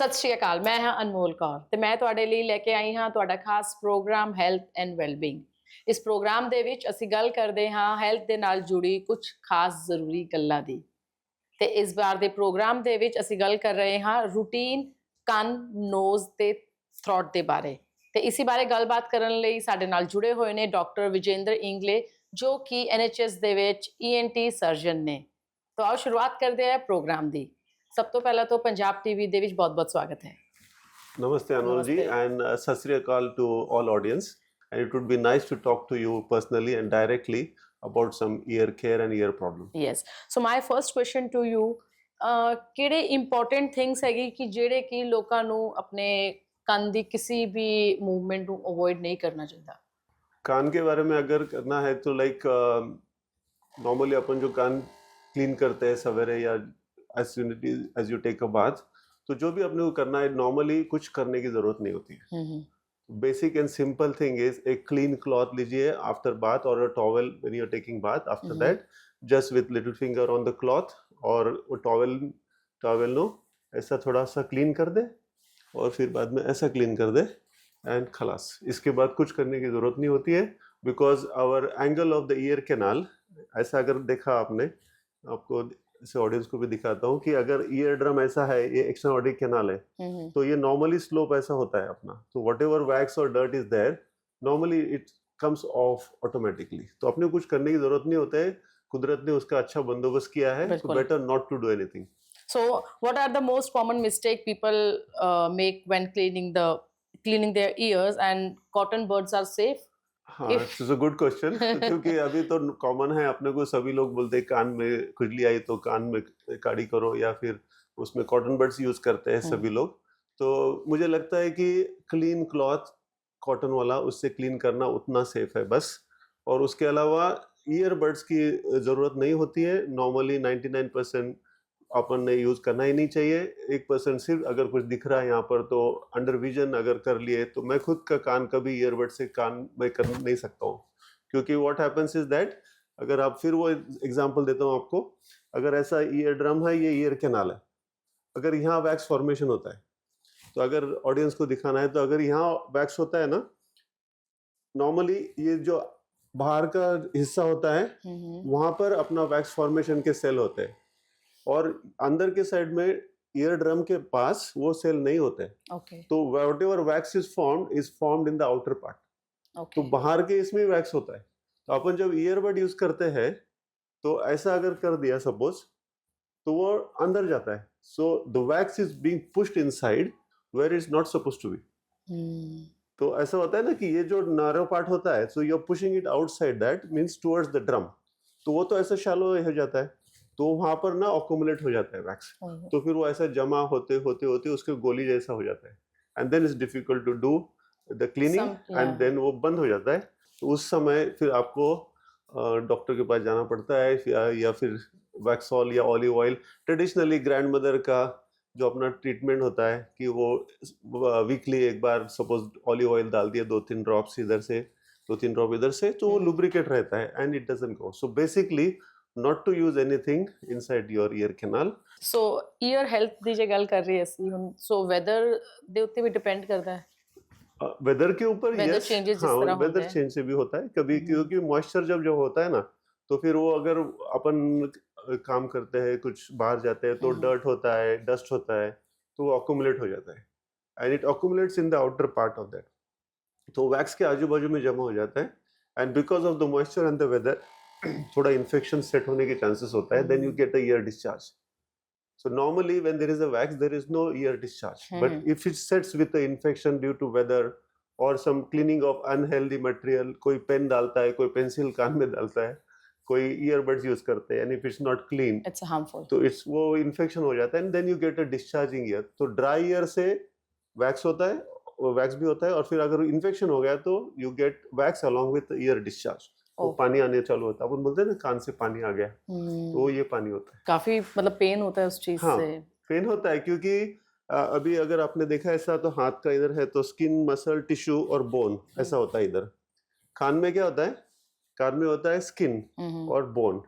ਸਤਿ ਸ਼੍ਰੀ ਅਕਾਲ। ਮੈਂ ਹਾਂ ਅਨਮੋਲ ਕੌਰ ਤੇ ਮੈਂ ਤੁਹਾਡੇ ਲਈ ਲੈ ਕੇ ਆਈ ਹਾਂ ਤੁਹਾਡਾ ਖਾਸ ਪ੍ਰੋਗਰਾਮ ਹੈਲਥ ਐਂਡ ਵੈਲਬੀਇੰਗ। ਇਸ ਪ੍ਰੋਗਰਾਮ ਦੇ ਵਿੱਚ ਅਸੀਂ ਗੱਲ ਕਰਦੇ ਹਾਂ ਹੈਲਥ ਦੇ ਨਾਲ ਜੁੜੀ ਕੁਝ ਖਾਸ ਜ਼ਰੂਰੀ ਗੱਲਾਂ ਦੀ। ਤੇ ਇਸ ਵਾਰ ਦੇ ਪ੍ਰੋਗਰਾਮ ਦੇ ਵਿੱਚ ਅਸੀਂ ਗੱਲ ਕਰ ਰਹੇ ਹਾਂ ਰੂਟੀਨ ਕੰਨ, ਨੋਜ਼ ਤੇ ਥਰੋਟ ਦੇ ਬਾਰੇ। ਤੇ ਇਸੇ ਬਾਰੇ ਗੱਲਬਾਤ ਕਰਨ ਲਈ ਸਾਡੇ ਨਾਲ ਜੁੜੇ ਹੋਏ ਨੇ ਡਾਕਟਰ ਵਿਜੇਂਦਰ ਇੰਗਲੇ ਜੋ ਕਿ NHS ਦੇ ਵਿੱਚ ENT ਸਰਜਨ ਨੇ। ਤਾਂ ਆਓ ਸ਼ੁਰੂਆਤ ਕਰਦੇ ਹਾਂ ਪ੍ਰੋਗਰਾਮ ਦੀ। ਸਭ ਤੋਂ ਪਹਿਲਾਂ ਤਾਂ ਪੰਜਾਬ ਟੀਵੀ ਦੇ ਵਿੱਚ ਬਹੁਤ-ਬਹੁਤ ਸਵਾਗਤ ਹੈ। Namaste Anol ji namaste. and Sat Sri Akal to all audience. And it would be nice to talk to you personally and directly about some ear care and ear problem. Yes so my first question to you ਕਿਹੜੇ important things ਹੈਗੀ ਕਿ ਜਿਹੜੇ ਕਿ ਲੋਕਾਂ ਨੂੰ ਆਪਣੇ ਕੰਨ ਦੀ ਕਿਸੇ ਵੀ ਮੂਵਮੈਂਟ ਨੂੰ ਅਵੋਇਡ नहीं करना चाहिए। कान के बारे में अगर करना है तो लाइक नॉर्मली अपन जो कान क्लीन करते हैं सवेरे या as you take a bath, तो जो भी अपने को करना है नॉर्मली कुछ करने की जरूरत नहीं होती है। Basic and simple thing is एक क्लीन क्लॉथ लीजिए आफ्टर बाथ और a towel when you are taking bath. After that just with little finger on the cloth और वो टॉवेल टॉवेल नो ऐसा थोड़ा सा क्लीन कर दे और फिर बाद में ऐसा क्लीन कर दे एंड खलास। इसके बाद कुछ करने की जरूरत नहीं होती है because hour angle of the ear canal, ऐसा अगर देखा आपने, आपको इसे ऑडियंस को भी दिखाता हूँ कि अगर ईयर ड्रम ऐसा है, ये एक्सटर्नल कैनाल है, तो ये नॉर्मली स्लोप ऐसा होता है अपना। तो वट एवर वैक्स और dirt is there normally it comes off automatically. तो अपने कुछ करने की जरूरत नहीं होता है, कुदरत ने उसका अच्छा बंदोबस्त किया है, तो better not to do anything. So what are the most common mistake people make when cleaning their ears, and cotton buds are safe? हाँ, इट्स अ गुड क्वेश्चन क्योंकि अभी तो कॉमन है, अपने को सभी लोग बोलते हैं कान में खुजली आई तो कान में काड़ी करो या फिर उसमें कॉटन बड्स यूज करते हैं सभी लोग। तो मुझे लगता है कि क्लीन क्लॉथ कॉटन वाला उससे क्लीन करना उतना सेफ है बस। और उसके अलावा ईयरबड्स की जरूरत नहीं होती है, नॉर्मली 99% अपन ने यूज करना ही नहीं चाहिए। 1% सिर्फ अगर कुछ दिख रहा है यहाँ पर तो अंडर विजन अगर कर लिए, तो मैं खुद का कान कभी ईयरबड से कान में कर नहीं सकता हूँ क्योंकि व्हाट हैपेंस इज दैट, अगर आप फिर वो एग्जांपल देता हूँ आपको, अगर ऐसा ईयर ड्रम है, ये ईयर कैनाल है, अगर यहाँ वैक्स फॉर्मेशन होता है, तो अगर ऑडियंस को दिखाना है तो अगर यहाँ वैक्स होता है ना, नॉर्मली ये जो बाहर का हिस्सा होता है वहां पर अपना वैक्स फॉर्मेशन के सेल होते हैं और अंदर के साइड में ईयर ड्रम के पास वो सेल नहीं होते। तो whatever wax is formed in the outer part. तो बाहर के इसमें वैक्स होता है। तो अपन जब ईयरबड यूज करते हैं तो ऐसा अगर कर दिया सपोज, तो वो अंदर जाता है, so the wax is being pushed inside where is not suppose to be. तो ऐसा होता है ना कि ये जो नारो पार्ट होता है, so you are pushing it outside, that means towards the drum. तो वो तो ऐसा शैलो हो जाता है, तो वहां पर ना अकोमुलेट हो जाता है वैक्स। तो फिर वो ऐसा जमा होते होते होते उसके गोली जैसा हो जाता है and then it's difficult to do the cleaning and then वो बंद हो जाता है। तो उस समय फिर आपको डॉक्टर के पास जाना पड़ता है या फिर वैक्सॉल या olive oil. Traditionally grand mother का जो अपना ट्रीटमेंट होता है कि वो वीकली एक बार सपोज ऑलिव ऑयल डाल दिया, 2-3 ड्रॉप्स इधर से 2-3 ड्रॉप इधर से, तो वो लुब्रिकेट रहता है and it doesn't go. So basically not to use anything inside your ear canal. So ear health ਦੀ ਜੇ ਗੱਲ ਕਰ ਰਹੇ ਅਸੀਂ ਹੁਣ, so weather ਦੇ ਉੱਤੇ ਵੀ डिपेंड करता है। वेदर के ऊपर वेदर चेंजेस जिस तरह होते वेदर हैं, चेंज से भी होता है कभी, क्योंकि मॉइस्चर जब होता है ना, तो फिर वो अगर अपन काम करते हैं कुछ बाहर जाते हैं तो डर्ट होता है, डस्ट होता है, तो वो अकोमुलेट हो जाता है and it accumulates in the outer part of that. तो वैक्स के आजू बाजू में जमा हो जाता है and because of the moisture and the weather थोड़ा इन्फेक्शन सेट होने के चांसेस होता है, then you get a ear discharge. So normally when there is a wax there is no ear discharge, but if it sets with the infection due to weather और some cleaning of unhealthy material, कोई pen डालता है, कोई pencil कान में डालता है, कोई earbuds use करते हैं, and if it's not clean it's harmful, तो इट्स वो इन्फेक्शन हो जाता है and then you get a discharging ear. तो ड्राई ईयर से वैक्स होता है, वैक्स भी होता है, और फिर अगर इन्फेक्शन हो गया तो you get wax along with year discharge. वो पानी आने चालू होता है, अपन बोलते हैं ना कान से पानी आ गया, तो ये पानी होता है। काफी मतलब पेन होता है उस चीज हाँ, से। पेन होता है क्योंकि अभी अगर आपने देखा ऐसा, तो हाथ का इधर है तो स्किन, मसल, टिश्यू और बोन ऐसा होता है इधर। कान में क्या होता है? कान में होता है स्किन और बोन।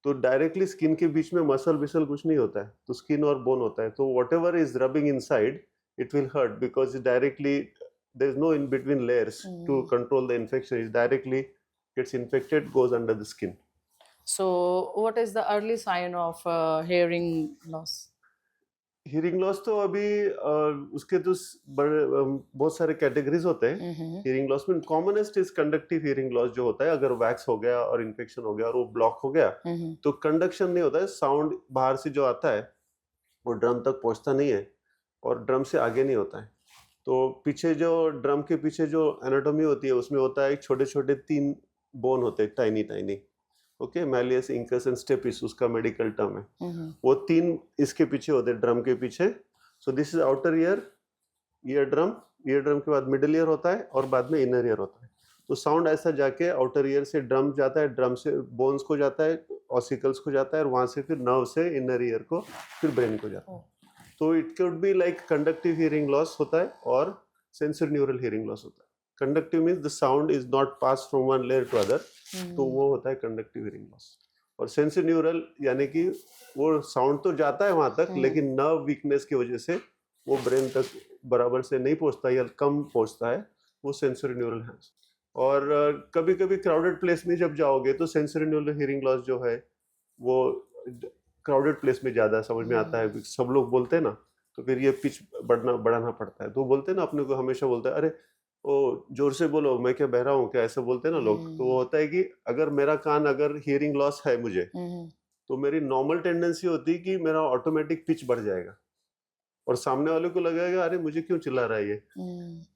तो डायरेक्टली स्किन के बीच में मसल बिसल कुछ नहीं होता है, तो स्किन और बोन होता है, तो whatever is rubbing inside it will hurt because it directly there is no in between layers to control the infection. It directly gets infected, goes under the skin. So, what is the early sign of hearing loss? Hearing loss तो अभी उसके तो बहुत सारे categories होते हैं Mm-hmm. Hearing loss में. Commonest is conductive hearing loss, जो होता है अगर वैक्स हो गया और इन्फेक्शन हो गया और वो ब्लॉक हो गया Mm-hmm. तो कंडक्शन नहीं होता है, साउंड बाहर से जो आता है वो ड्रम तक पहुंचता नहीं है और ड्रम से आगे नहीं होता है. तो पीछे जो ड्रम के पीछे जो एनाटॉमी होती है उसमें होता है छोटे छोटे 3 बोन होते हैं, tiny tiny. Okay, malleus, incus and stapes उसका मेडिकल टर्म है. Mm-hmm. वो 3 इसके पीछे होते हैं, ड्रम के पीछे. सो this is outer ear, ear drum के बाद मिडिल ईयर होता है और बाद में इनर ईयर होता है. तो साउंड ऐसा जाके आउटर ईयर से ड्रम जाता है, ड्रम से बोन्स को जाता है, ऑसिकल्स को जाता है और वहां से फिर नर्व से इनर ईयर को फिर ब्रेन को जाता है. तो it could be like conductive hearing loss होता है और सेंसरी न्यूरल हियरिंग लॉस होता है. Conductive means the sound is not pass from one layer to other, तो वो होता है कंडक्टिव हियरिंग लॉस. और सेंसरी न्यूरल यानी कि वो साउंड तो जाता है वहां तक लेकिन नर्व वीकनेस की वजह से वो ब्रेन तक बराबर से नहीं पहुंचता या कम पहुंचता है, वो सेंसरी न्यूरल है. और कभी कभी क्राउडेड प्लेस में जब जाओगे तो सेंसरी न्यूरल हियरिंग लॉस जो है वो क्राउडेड प्लेस में ज्यादा समझ में आता है. सब लोग बोलते हैं ना, तो फिर ये पिच बढ़ाना पड़ता है. तो बोलते हैं ना, अपने को हमेशा बोलते हैं अरे ओ जोर से बोलो, मैं क्या बहरा हूँ क्या, ऐसा बोलते हैं ना लोग. तो वो होता है कि अगर मेरा कान अगर हियरिंग लॉस है मुझे, तो मेरी नॉर्मल टेंडेंसी होती है कि मेरा ऑटोमेटिक पिच बढ़ जाएगा और सामने वाले को लगेगा अरे मुझे क्यों चिल्ला रहा है ये.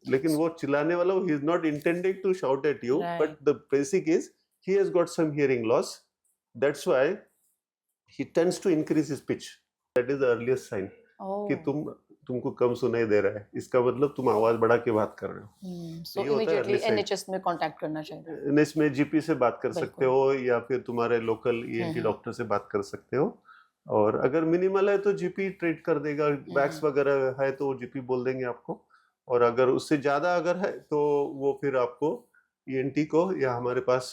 लेकिन वो चिल्लाने वाला he is not intending to shout at you, but the basic is he has got some hearing loss, that's why he tends to increase his pitch. That is the earliest sign कि तुमको कम सुनाई दे रहा है, इसका मतलब तुम आवाज बढ़ा के बात कर रहे हो. So immediately NHS में कांटेक्ट करना चाहिए. NHS में जीपी से बात कर सकते हो या फिर तुम्हारे लोकल ENT डॉक्टर से बात कर सकते हो. और अगर मिनिमल है तो जीपी ट्रीट कर देगा. वैक्स वगैरह है तो जीपी बोल देंगे आपको. और अगर उससे ज्यादा अगर है तो वो फिर आपको ENT को या हमारे पास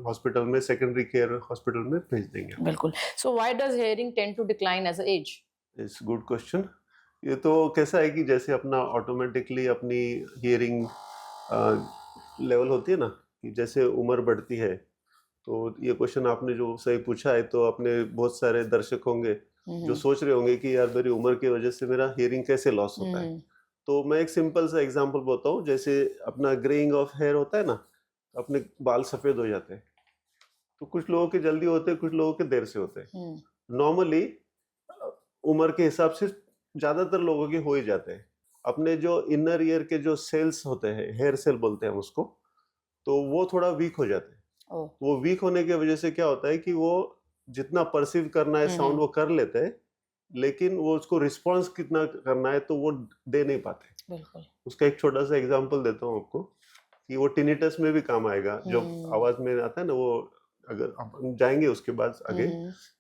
हॉस्पिटल में सेकेंडरी केयर हॉस्पिटल में भेज देंगे. बिल्कुल. So why does hearing tend to decline as age? It's good question. ये तो कैसा है कि जैसे अपना ऑटोमेटिकली अपनी हियरिंग लेवल होती है ना, कि जैसे उम्र बढ़ती है, तो ये क्वेश्चन आपने जो सही पूछा है, तो अपने बहुत सारे दर्शक होंगे जो सोच रहे होंगे कि यार मेरी उम्र की वजह से मेरा हियरिंग कैसे लॉस होता है. तो मैं एक सिंपल सा एग्जांपल बताऊं. जैसे अपना ग्रेइंग ऑफ हेयर होता है ना, अपने बाल सफेद हो जाते हैं. तो कुछ लोगों के जल्दी होते हैं, कुछ लोगों के देर से होते हैं. नॉर्मली उम्र के हिसाब से ज्यादातर लोगों के हो ही जाते हैं. अपने जो इनर ईयर के जो सेल्स होते हैं, हेयर सेल बोलते हैं हम उसको, तो वो थोड़ा वीक हो जाते हैं. वो वीक होने की वजह से क्या होता है कि वो जितना परसीव करना है साउंड वो कर लेते हैं, लेकिन वो उसको रिस्पॉन्स कितना करना है तो वो दे नहीं पाते. बिल्कुल. उसका एक छोटा सा एग्जांपल देता हूँ आपको कि वो टिनिटस में भी काम आएगा. जब आवाज में आता है ना, वो अगर हम जाएंगे उसके बाद आगे,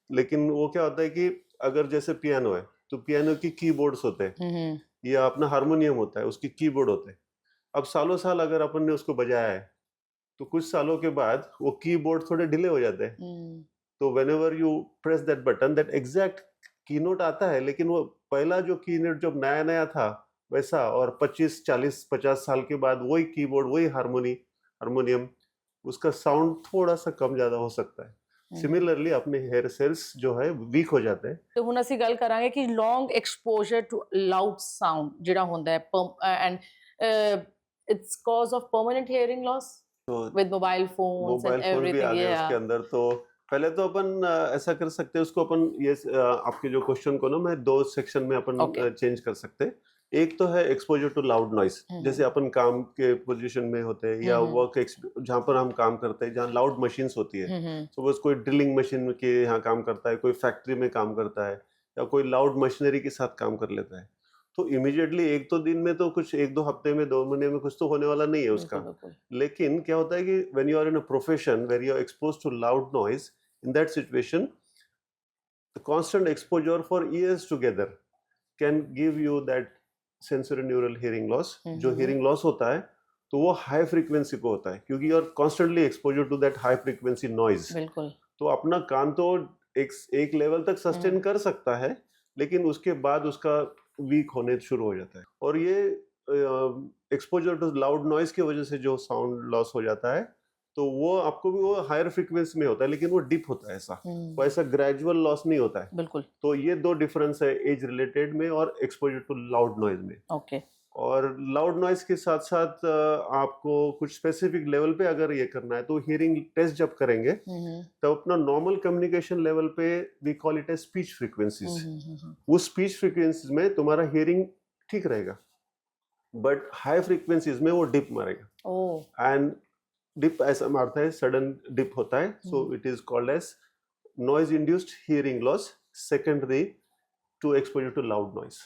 लेकिन वो क्या होता है कि अगर जैसे पियानो है तो पियानो की कीबोर्ड्स होते हैं या अपना हारमोनियम होता है उसकी कीबोर्ड होते हैं. अब सालों साल अगर अपन ने उसको बजाया है तो कुछ सालों के बाद वो कीबोर्ड थोड़े डिले हो जाते हैं. तो whenever you press that button, that exact की नोट आता है, लेकिन वो पहला जो की नोट जब नया नया था वैसा, और 25 40 50 साल के बाद वही कीबोर्ड वही हारमोनियम, उसका साउंड थोड़ा सा कम ज्यादा हो सकता है. सिमिलरली अपने हेयर सेल्स जो है वीक हो जाते हैं. तो ਹੁਣ ਅਸੀਂ ਗੱਲ ਕਰਾਂਗੇ ਕਿ long exposure to loud sound ਜਿਹੜਾ ਹੁੰਦਾ ਹੈ and it's cause of permanent hearing loss with mobile phones and everything. उसके अंदर तो पहले तो अपन ऐसा कर सकते हैं, उसको अपन ये आपके जो क्वेश्चन को ना मैं 2 सेक्शन में अपन चेंज कर सकते हैं. एक तो है एक्सपोजर टू लाउड नॉइस, जैसे अपन काम के पोजीशन में होते हैं या वर्क जहाँ पर हम काम करते हैं, जहाँ लाउड मशीन्स होती है. सपोज कोई ड्रिलिंग मशीन के यहाँ काम करता है, कोई फैक्ट्री में काम करता है या कोई लाउड मशीनरी के साथ काम कर लेता है, तो इमीडिएटली एक तो दिन में तो कुछ 1-2 हफ्ते में 2 महीने में कुछ तो होने वाला नहीं है उसका. लेकिन क्या होता है कि when you are in a profession where you are exposed to loud noise, in that situation the constant exposure for years together can give you that sensory neural hearing loss. जो हियरिंग लॉस होता है तो वो high frequency को होता है, क्योंकि you are constantly exposure to that high frequency noise. बिल्कुल. तो अपना कान तो एक लेवल तक सस्टेन कर सकता है, लेकिन उसके बाद उसका वीक होने शुरू हो जाता है। और ये एक्सपोजर टू लाउड नॉइज की वजह से जो साउंड लॉस हो जाता है, तो वो आपको भी वो हायर फ्रीक्वेंसी में होता है, लेकिन वो डिप होता है, ऐसा वो ऐसा ग्रेजुअल लॉस नहीं होता है। बिल्कुल। तो ये दो डिफरेंस है एज रिलेटेड में और एक्सपोजर टू लाउड नॉइज में। ओके। और लाउड नॉइज के साथ साथ आपको कुछ स्पेसिफिक लेवल पे अगर ये करना है, तो हियरिंग टेस्ट जब करेंगे तो अपना नॉर्मल कम्युनिकेशन लेवल पे we call it as speech frequencies. वो स्पीच फ्रीक्वेंसीज में तुम्हारा हियरिंग ठीक रहेगा, बट हाई फ्रीक्वेंसीज में वो डिप मारेगा। एंड डिप ऐसा मारता है, सडन डिप होता है, so it is called as noise induced hearing loss secondary to exposure to loud noise.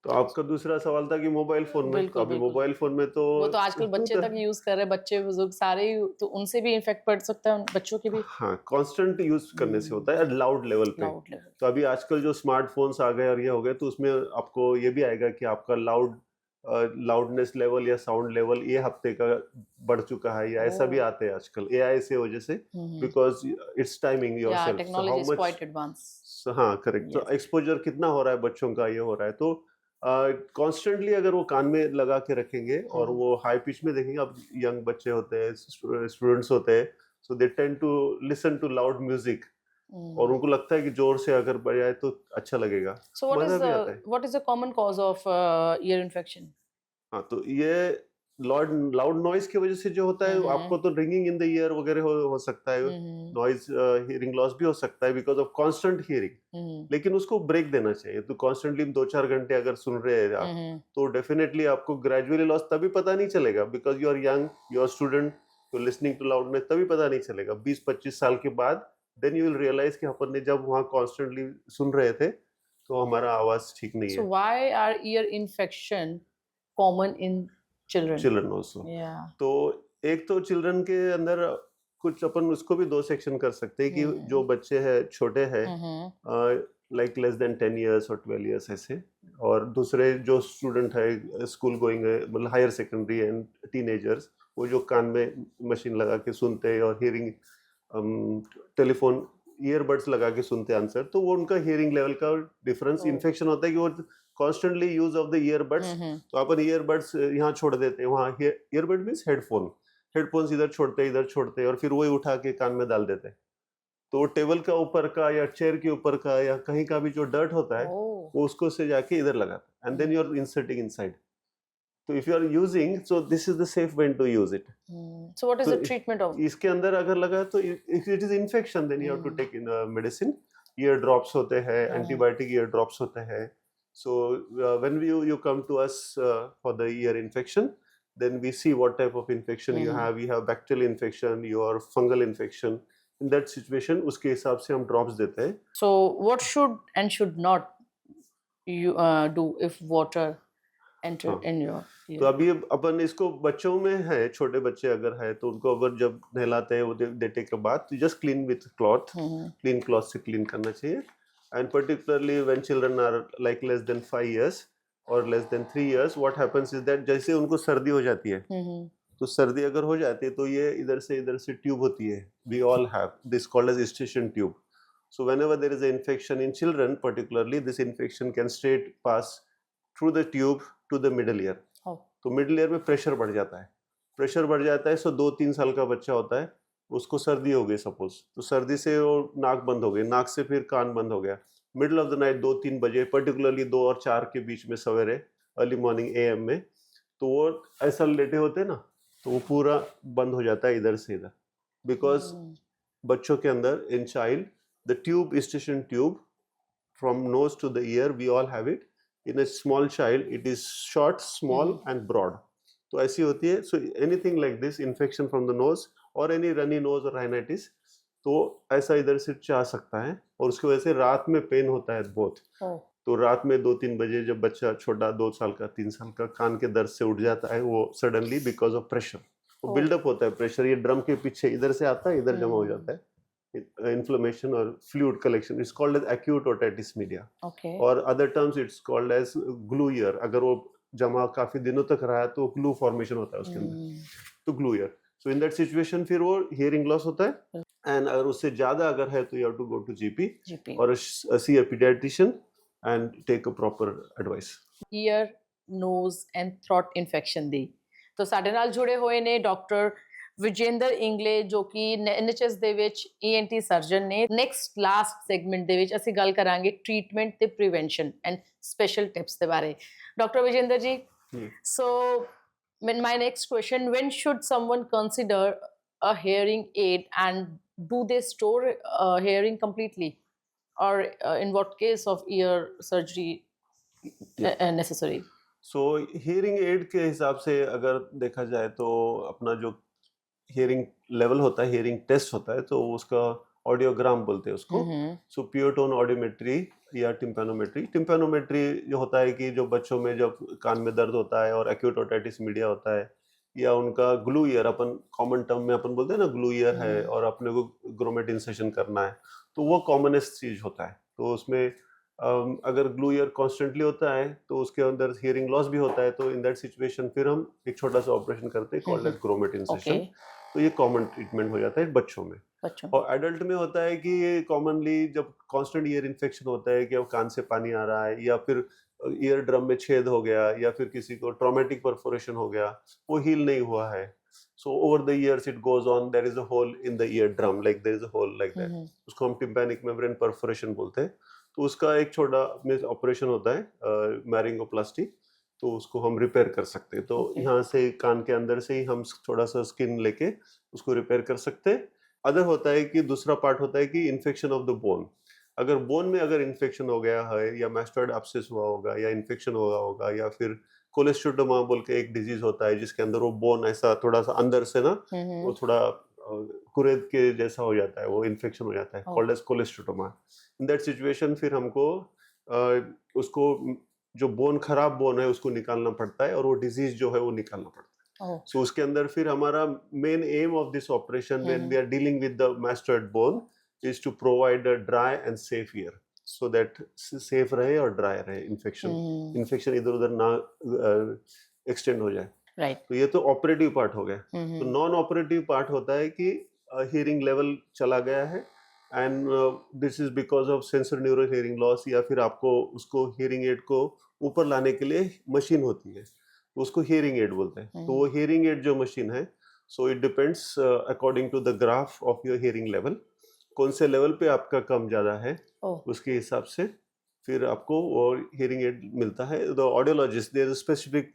तो आपका दूसरा सवाल था कि मोबाइल फोन में, तो बिल्कुल, अभी बिल्कुल। मोबाइल फोन में तो वो तो आजकल बच्चे तक यूज कर रहे हैं, बच्चे बुजुर्ग सारे ही, तो उनसे भी इन्फेक्ट पड़ सकता है, बच्चों की भी। हाँ, कांस्टेंट यूज करने से होता है लाउड लेवल पे। Loud level. तो अभी आजकल जो स्मार्टफोन्स आ गए और ये हो गए, तो उसमें आपको ये भी आएगा कि आपका लाउडनेस लेवल या साउंड लेवल ये हफ्ते का बढ़ चुका है, या ऐसा भी आते हैं आजकल एआई से वजह से, because it's timing yourself, technology is quite advance. हाँ करेक्ट। तो एक्सपोजर कितना हो रहा है बच्चों का, ये हो रहा है, तो कॉन्स्टेंटली अगर वो कान में लगा के रखेंगे और वो हाई पिच में देखेंगे। अब यंग बच्चे होते हैं, स्टूडेंट्स होते हैं, so they tend to listen to loud music, और उनको लगता है कि जोर से अगर बजाए तो अच्छा लगेगा, मजा भी आता है। What is the common cause of ear infection? हाँ, तो ये लाउड नॉइज की वजह से जो होता है, आपको तो रिंगिंग इन द ईयर वगैरह हो सकता है, नॉइज हियरिंग लॉस भी हो सकता है बिकॉज ऑफ कांस्टेंट हियरिंग। लेकिन उसको ब्रेक देना चाहिए। तो कॉन्स्टेंटली 2-4 घंटे अगर सुन रहे हैं आप, तो डेफिनेटली आपको ग्रेजुअली लॉस तभी पता नहीं चलेगा, because you are young, you are student, तो लिसनिंग टू लाउड में तभी पता नहीं चलेगा। 20-25 साल के बाद देन यू विल रियलाइज कि अपन ने जब वहाँ कॉन्स्टेंटली सुन रहे थे तो हमारा आवाज ठीक नहीं है। So why are ear infection common in children also. तो एक तो चिल्ड्रन के अंदर कुछ अपन उसको भी दो सेक्शन कर सकते हैं कि जो बच्चे हैं छोटे हैं, लाइक लेस देन 10 इयर्स और 12 इयर्स ऐसे, और दूसरे जो स्टूडेंट है स्कूल गोइंग है, मतलब हायर सेकेंडरी एंड टीनेजर्स, वो जो कान में मशीन लगा के सुनते हैं और हियरिंग टेलीफोन ईयरबड्स लगा के सुनते हैं आंसर, तो वो उनका हियरिंग लेवल का डिफरेंस इन्फेक्शन होता है कि वो constantly use of the earbuds. तो अपन ईयरबड्स यहाँ छोड़ देते हैं, वहाँ ईयरबड मीन्स हेडफोन्स इधर छोड़ते हैं और फिर वही उठा के कान में डाल देते हैं। तो टेबल का ऊपर का या चेयर के ऊपर का या कहीं का भी जो डर्ट होता है, वो उसको से जाके इधर लगाता है, and then you are inserting inside. तो if you are using, so this is the safe way to use it. So what is the treatment of इसके अंदर अगर लगा तो if it is infection, then you have to take in medicine. Ear drops होते हैं, antibiotic year drops होते हैं। So when you come to us for the ear infection, then we see what type of infection you have. You have bacterial infection, your fungal infection. In that situation, उसके हिसाब से हम drops देते हैं. So what should and should not you do if water enter in your ear? तो अभी अपन इसको बच्चों में है, छोटे बच्चे अगर है तो उनको अगर जब नहलाते हैं, वो दे टेक अ बाथ, तो just clean with cloth, clean cloth से clean करना चाहिए. And particularly when children are like less than 5 years or less than 3 years, what happens is that जैसे उनको सर्दी हो जाती है, तो सर्दी अगर हो जाती है तो ये इधर से ट्यूब होती है. We all have this called as eustachian tube. So whenever there is an infection in children, particularly this infection can straight pass through the tube to the middle ear. तो मिडिल ईयर में pressure बढ़ जाता है. सो 2-3 साल का बच्चा होता है, उसको सर्दी हो गई सपोज, तो सर्दी से वो नाक बंद हो गई, नाक से फिर कान बंद हो गया. मिडिल ऑफ द नाइट 2-3 बजे, पर्टिकुलरली 2 और 4 के बीच में सवेरे, अर्ली मॉर्निंग AM में, तो वो ऐसा लेटे होते हैं ना, तो वो पूरा बंद हो जाता है इधर से इधर. बिकॉज बच्चों के अंदर in child the tube, eustachian tube from nose to the ear, we all have it. In a small child it is short, small and broad. तो ऐसी होती है. So anything like this, infection from the nose और any runny nose और rhinitis, तो ऐसा इधर से जा सकता है, और उसकी वजह से रात में पेन होता है बहुत. तो रात में 2-3 बजे जब बच्चा छोटा 2 साल का, 3 साल का, कान के दर्द से उठ जाता है वो सडनली, बिकॉज ऑफ प्रेशर. वो बिल्डअप होता है प्रेशर, ये ड्रम के पीछे इधर से आता है, इधर जमा हो जाता है. इन्फ्लेमेशन और fluid collection, it's called as acute otitis media. और other terms it's called as glue ear. अगर वो जमा काफी दिनों तक रहा है तो ग्लू फॉर्मेशन होता है उसके अंदर, तो glue year. So in that situation फिर वो hearing loss होता है, एंड अगर उससे ज़्यादा अगर है तो you have to go to GP GP और see a paediatrician and take a proper advice. Ear nose and throat infection ਦੀ। तो ਸਾਡੇ ਨਾਲ ਜੁੜੇ ਹੋਏ ਨੇ ਡਾਕਟਰ ਵਿਜੇਂਦਰ ਇੰਗਲੇ ਜੋ ਕਿ ਐਨਐਚਐਸ ਦੇ ਵਿੱਚ ਈਐਨਟੀ ਸਰਜਨ ਨੇ। ਨੈਕਸਟ ਲਾਸਟ ਸੈਗਮੈਂਟ ਦੇ ਵਿੱਚ ਅਸੀਂ ਗੱਲ ਕਰਾਂਗੇ ਟ੍ਰੀਟਮੈਂਟ ਤੇ ਪ੍ਰੀਵੈਂਸ਼ਨ ਐਂਡ ਸਪੈਸ਼ਲ ਟਿਪਸ ਦੇ ਬਾਰੇ। ਡਾਕਟਰ ਵਿਜੇਂਦਰ ਜੀ, so my next question, when should someone consider a hearing aid and do they store hearing completely, or in what case of ear surgery necessary? So hearing aid के हिसाब से अगर देखा जाए तो अपना जो हियरिंग लेवल होता है, हियरिंग टेस्ट होता है, तो उसका ऑडियोग्राम बोलते हैं उसको। सो प्योर टोन ऑडियोमेट्री या टिम्पैनोमेट्री। टिम्पैनोमेट्री जो होता है कि जो बच्चों में जब कान में दर्द होता है और एक्यूट ओटाइटिस मीडिया होता है, या उनका ग्लू ईयर, अपन कॉमन टर्म में अपन बोलते हैं ना ग्लू ईयर है और अपने को ग्रोमेट इंसेशन करना है, तो वो कॉमनेस्ट चीज होता है। तो उसमें अगर ग्लू ईयर कॉन्स्टेंटली होता है तो उसके अंदर हियरिंग लॉस भी होता है, तो इन दैट सिचुएशन फिर हम एक छोटा सा ऑपरेशन करते हैं कॉल्ड एज ग्रोमेट इंसेशन। तो ये कॉमन ट्रीटमेंट हो जाता है बच्चों में। और एडल्ट में होता है कि ये कॉमनली जब कांस्टेंट ईयर इन्फेक्शन होता है कि अब कान से पानी आ रहा है, या फिर ईयर ड्रम में छेद हो गया, या फिर किसी को ट्रॉमेटिक परफोरेशन हो गया, वो हील नहीं हुआ है, so over the years it goes on, there is a hole in the ear drum, like there is a hole like that, उसको हम टिम्पैनिक मेम्ब्रेन परफोरेशन बोलते हैं। तो उसका एक छोटा ऑपरेशन होता है मैरिंगोप्लास्टी, तो उसको हम रिपेयर कर सकते हैं। तो यहाँ से कान के अंदर से ही हम थोड़ा सा स्किन लेके उसको रिपेयर कर सकते हैं। अदर होता है कि दूसरा पार्ट होता है कि इन्फेक्शन ऑफ द बोन। अगर बोन में अगर इन्फेक्शन हो गया है, या मैस्टॉइड एब्सेस हुआ होगा, या इन्फेक्शन हुआ होगा, या फिर कोलेस्ट्रोडोमा बोल के एक डिजीज होता है जिसके अंदर वो बोन ऐसा थोड़ा सा अंदर से ना वो थोड़ा कुरेद के जैसा हो जाता है, वो इन्फेक्शन हो जाता है, called as cholesteatoma. In that situation फिर हमको उसको जो बोन खराब बोन है उसको निकालना पड़ता है, और वो डिजीज जो है वो निकालना पड़ता है। सो उसके अंदर फिर हमारा main aim of this operation when we are dealing with the mastoid bone is to provide a dry and safe ear, so that safe रहे और ड्राई रहे, इन्फेक्शन इधर उधर ना एक्सटेंड हो जाए। राइट। तो ये तो ऑपरेटिव पार्ट हो गया। तो नॉन ऑपरेटिव पार्ट होता है कि हियरिंग लेवल चला गया है and this is because of sensor neural hearing loss, या फिर आपको उसको हियरिंग एड को ऊपर लाने के लिए मशीन होती है, तो उसको हियरिंग एड बोलते हैं। तो वो हियरिंग एड जो मशीन है, so it depends according to the graph of your hearing level, कौन से लेवल पे आपका कम ज़्यादा है उसके हिसाब से फिर आपको वो हियरिंग एड मिलता है। The audiologist, there is a specific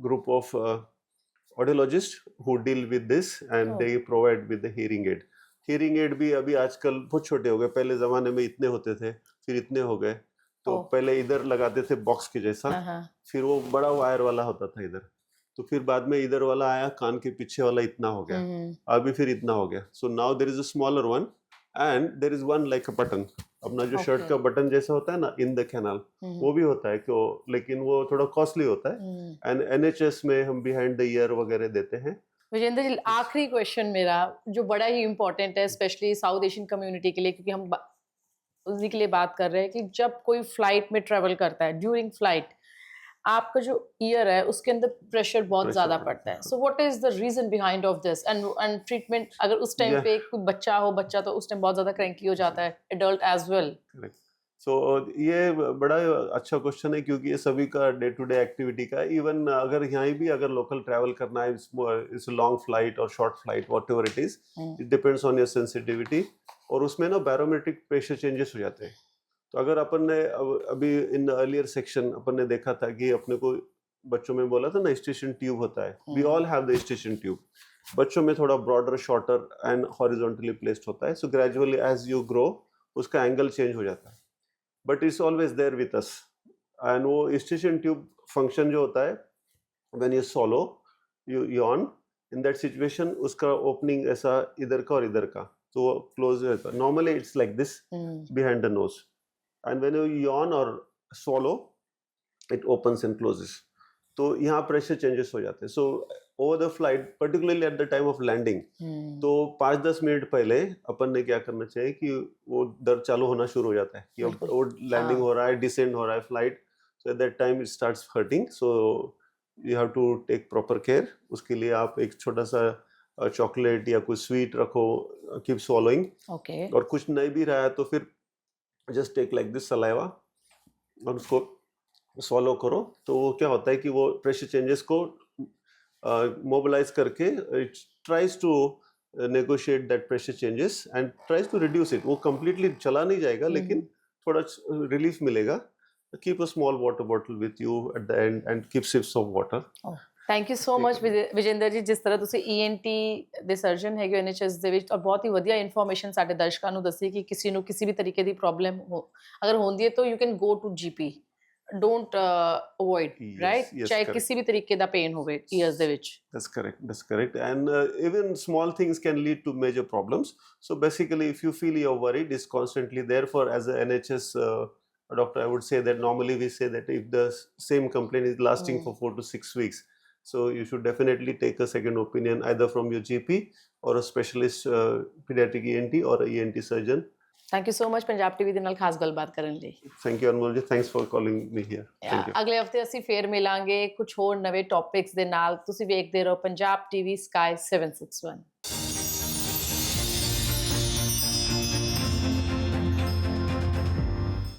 group of audiologist who deal with this and they provide with the hearing aid. Hearing aid भी अभी आजकल बहुत छोटे हो गए, पहले ज़माने में इतने होते थे, फिर इतने हो गए। तो पहले इधर लगाते थे बॉक्स के जैसा, फिर वो बड़ा वायर वाला होता था इधर, तो फिर बाद में इधर वाला आया, कान के पीछे वाला इतना हो गया, अभी फिर इतना हो गया। So now there is a smaller one and there is one like a button, अपना जो शर्ट का बटन जैसा होता है ना इन द कैनाल, वो भी होता है क्यों, लेकिन वो थोड़ा कॉस्टली होता है। एंड एनएचएस में हम बिहाइंड द ईयर वगैरह देते हैं। विजेंद्र जी, आखिरी क्वेश्चन मेरा जो बड़ा ही इम्पोर्टेंट है स्पेशली साउथ एशियन कम्युनिटी के लिए, क्योंकि हम उसी के लिए बात कर रहे हैं कि जब कोई फ्लाइट में ट्रेवल करता है, ड्यूरिंग फ्लाइट आपका जो ईयर है उसके अंदर प्रेशर बहुत ज्यादा पड़ता है। So what is the reason behind of this and treatment? अगर उस टाइम पे कोई बच्चा तो उस टाइम बहुत ज्यादा क्रैंकी हो जाता है, एडल्ट एज वेल। सो ये बड़ा अच्छा क्वेश्चन है, क्योंकि ये सभी का डे टू डे एक्टिविटी का, इवन अगर यहाँ भी अगर लोकल ट्रैवल करना है, इट्स लॉन्ग फ्लाइट और short flight what ever it is, it depends on your sensitivity, और उसमें ना बैरोमेट्रिक प्रेशर चेंजेस हो जाते हैं। तो अगर अपन ने अभी इन अर्लियर सेक्शन अपन ने देखा था कि अपने को बच्चों में बोला था ना स्टेशन ट्यूब होता है, we all have the eustachian tube. बच्चों में थोड़ा broader, shorter and horizontally placed होता है, so gradually as you grow उसका एंगल चेंज हो जाता है, but it's always there with us. And वो स्टेशन ट्यूब फंक्शन जो होता है, when you swallow, you yawn, in that situation उसका ओपनिंग ऐसा इधर का और इधर का, तो क्लोज रहता है। Normally it's like this behind the nose, and when you yawn और swallow it opens and closes, तो यहाँ प्रेशर चेंजेस हो जाते हैं। So over the flight, particularly at the time of landing, तो 5-10 मिनट पहले अपन ने क्या करना चाहिए कि वो दर्द चालू होना शुरू हो जाता है कि अब वो लैंडिंग हो रहा है, डिसेंड हो रहा है flight, so at that time it starts hurting, so you have to take proper care. उसके लिए आप एक छोटा सा चॉकलेट या कुछ स्वीट रखो, कीप swallowing। ओके। और कुछ नहीं भी रहा है तो फिर just take like this saliva और उसको swallow करो, तो वो क्या होता है कि वो प्रेशर चेंजेस को मोबिलाइज करके it tries to negotiate that pressure changes and tries to reduce it. वो कंप्लीटली चला नहीं जाएगा लेकिन थोड़ा रिलीफ मिलेगा। Keep a small water bottle with you at the end and keep sips of water. Thank you so much Vijender ji, ਜਿਸ ਤਰ੍ਹਾਂ ਤੁਸੀਂ ENT ਦੇ ਸਰਜਨ ਹੈਗੇ NHS ਦੇ ਵਿੱਚ, ਔਰ ਬਹੁਤ ਹੀ ਵਧੀਆ ਇਨਫੋਰਮੇਸ਼ਨ ਸਾਡੇ ਦਰਸ਼ਕਾਂ ਨੂੰ ਦੱਸੀ ਕਿ ਕਿਸੇ ਨੂੰ ਕਿਸੇ ਵੀ ਤਰੀਕੇ ਦੀ ਪ੍ਰੋਬਲਮ ਅਗਰ ਹੁੰਦੀ ਹੈ ਤਾਂ you can go to GP, don't avoid, right? ਚਾਹੇ ਕਿਸੇ ਵੀ ਤਰੀਕੇ ਦਾ ਪੇਨ ਹੋਵੇ ਈਅਰਸ ਦੇ ਵਿੱਚ। That's correct. And even small things can lead to major problems. So basically, if you feel you're worried, it's constantly there. For as a NHS doctor, I would say that normally we say that if the same complaint is lasting for 4 to 6 weeks, so you should definitely take a second opinion either from your GP or a specialist pediatric ENT or a ENT surgeon. Thank you so much Punjab TV ਦੇ ਨਾਲ ਖਾਸ ਗੱਲਬਾਤ ਕਰਨ ਲਈ। Thank you Anmol ji, thanks for calling me here. Thank you. ਅਗਲੇ ਹਫਤੇ ਅਸੀਂ ਫੇਰ ਮਿਲਾਂਗੇ ਕੁਝ ਹੋਰ ਨਵੇਂ ਟੌਪਿਕਸ ਦੇ ਨਾਲ। ਤੁਸੀਂ ਵੇਖਦੇ ਰਹੋ ਪੰਜਾਬ TV Sky 761।